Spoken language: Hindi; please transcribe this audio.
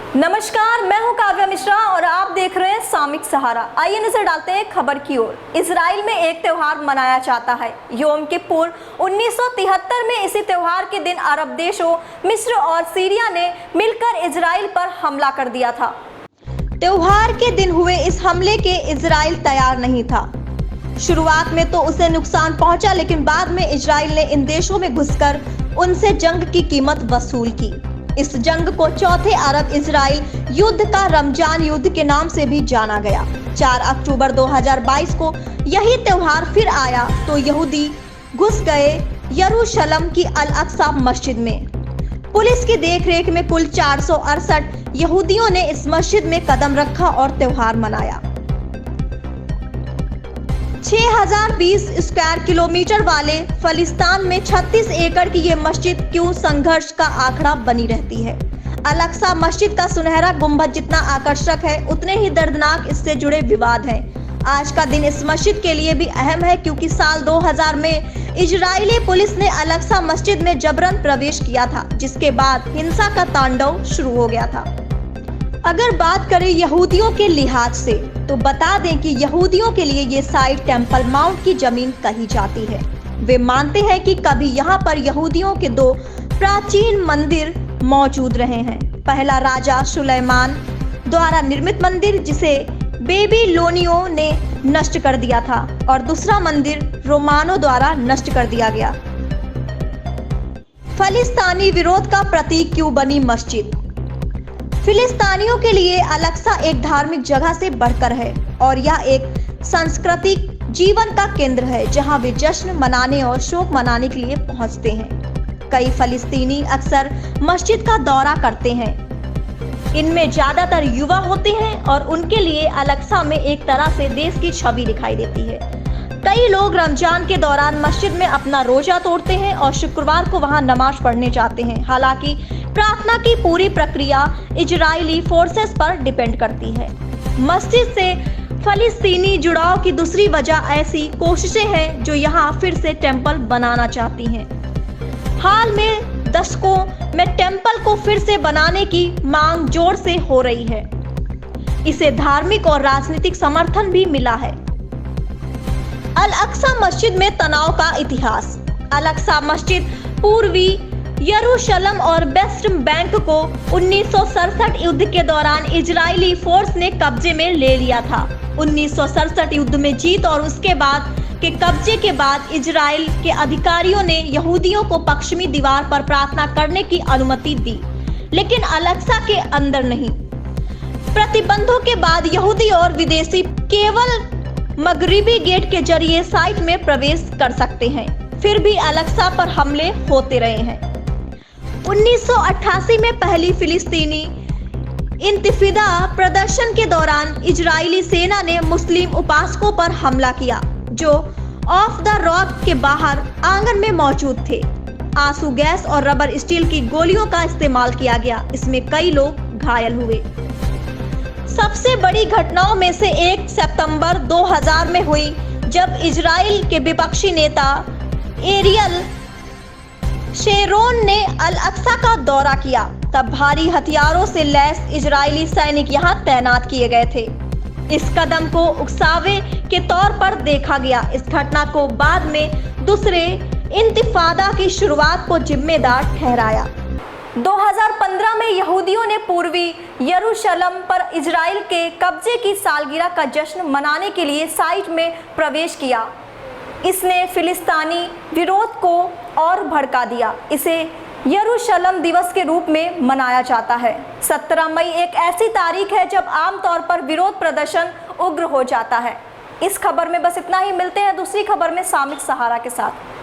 नमस्कार, मैं हूं काव्या मिश्रा और आप देख रहे हैं सामयिक सहारा। आइए नजर डालते हैं खबर की ओर। इजराइल में एक त्योहार मनाया जाता है, योम किपुर। 1973 में इसी त्योहार के दिन अरब देशों मिस्र और सीरिया ने मिलकर इजराइल पर हमला कर दिया था। त्योहार के दिन हुए इस हमले के इजराइल तैयार नहीं था। शुरुआत में तो उसे नुकसान पहुंचा, लेकिन बाद में इजराइल ने इन देशों में घुसकर उनसे जंग की कीमत वसूल की। इस जंग को चौथे अरब इजराइल युद्ध का रमजान युद्ध के नाम से भी जाना गया। 4 अक्टूबर 2022 को यही त्योहार फिर आया तो यहूदी घुस गए यरूशलेम की अल अक्सा मस्जिद में। पुलिस की देखरेख में कुल 468 यहूदियों ने इस मस्जिद में कदम रखा और त्योहार मनाया। 6020 स्क्वायर किलोमीटर वाले फलिस्तान में 36 एकड़ की ये मस्जिद क्यों संघर्ष का आंकड़ा बनी रहती है। अल अक्सा मस्जिद का सुनहरा गुंबद जितना आकर्षक है, उतने ही दर्दनाक इससे जुड़े विवाद हैं। आज का दिन इस मस्जिद के लिए भी अहम है, क्योंकि साल 2000 में इजरायली पुलिस ने अल अक्सा मस्जिद में जबरन प्रवेश किया था, जिसके बाद हिंसा का तांडव शुरू हो गया था। अगर बात करें यहूदियों के लिहाज से, तो बता दें कि यहूदियों के लिए ये साइट टेम्पल माउंट की जमीन कही जाती है। वे मानते हैं कि कभी यहाँ पर यहूदियों के 2 प्राचीन मंदिर मौजूद रहे हैं। पहला राजा सुलेमान द्वारा निर्मित मंदिर, जिसे बेबीलोनियों ने नष्ट कर दिया था, और दूसरा मंदिर रोमानों द्वारा नष्ट कर दिया गया। फिलिस्तीनी विरोध का प्रतीक क्यों बनी मस्जिद? फिलिस्तीनियों के लिए अल अक्सा एक धार्मिक जगह से बढ़कर है, और यह एक सांस्कृतिक जीवन का केंद्र है, जहां वे जश्न मनाने और शोक मनाने के लिए पहुंचते हैं। कई फिलिस्तीनी अक्सर मस्जिद का दौरा करते हैं। इनमें ज्यादातर युवा होते हैं और उनके लिए अल अक्सा में एक तरह से देश की छवि दिखाई देती है। कई लोग रमजान के दौरान मस्जिद में अपना रोजा तोड़ते हैं और शुक्रवार को वहां नमाज पढ़ने जाते हैं। हालांकि प्रार्थना की पूरी प्रक्रिया इजरायली फोर्सेस पर डिपेंड करती है। मस्जिद से फिलिस्तीनी जुड़ाव की दूसरी वजह ऐसी कोशिशें हैं जो यहां फिर से टेंपल बनाना चाहती हैं। हाल में दशकों में टेंपल को फिर से बनाने की मांग जोर से हो रही है। इसे धार्मिक और राजनीतिक समर्थन भी मिला है। अल अक्सा मस्जिद में तनाव का इतिहास। अल अक्सा मस्जिद पूर्वी यरूशलेम और वेस्ट बैंक को 1967 युद्ध के दौरान इजरायली फोर्स ने कब्जे में ले लिया था। 1967 युद्ध में जीत और उसके बाद के कब्जे के बाद इजराइल के अधिकारियों ने यहूदियों को पश्चिमी दीवार पर प्रार्थना करने की अनुमति दी, लेकिन अल अक्सा के अंदर नहीं। प्रतिबंधों के बाद यहूदी और विदेशी केवल मगरिबी गेट के जरिए साइट में प्रवेश कर सकते हैं। फिर भी अल अक्सा पर हमले होते रहे हैं। 1988 में पहली फिलिस्तीनी इंतिफादा प्रदर्शन के दौरान इजरायली सेना ने मुस्लिम उपासकों पर हमला किया, जो ऑफ द रॉक के बाहर आंगन में मौजूद थे। आंसू गैस और रबर स्टील की गोलियों का इस्तेमाल किया गया। इसमें कई लोग घायल हुए। सबसे बड़ी घटनाओं में से एक सितंबर 2000 में हुई, जब इजराइल के विपक्षी नेता एरियल शेरोन ने अल अक्सा का दौरा किया। तब भारी हथियारों से लैस इजरायली सैनिक यहां तैनात किए गए थे। इस कदम को उकसावे के तौर पर देखा गया। इस घटना को बाद में दूसरे इंतिफादा की शुरुआत को जिम्मेदार ठहराया। 2015 में यहूदियों ने पूर्वी यरूशलेम पर इजराइल के कब्जे की सालगिरह का जश्न मनाने के लिए साइट में प्रवेश किया। इसने फिलिस्तीनी विरोध को और भड़का दिया। इसे यरूशलेम दिवस के रूप में मनाया जाता है। 17 मई एक ऐसी तारीख है जब आमतौर पर विरोध प्रदर्शन उग्र हो जाता है। इस खबर में बस इतना ही। मिलते हैं दूसरी खबर में सामयिक सहारा के साथ।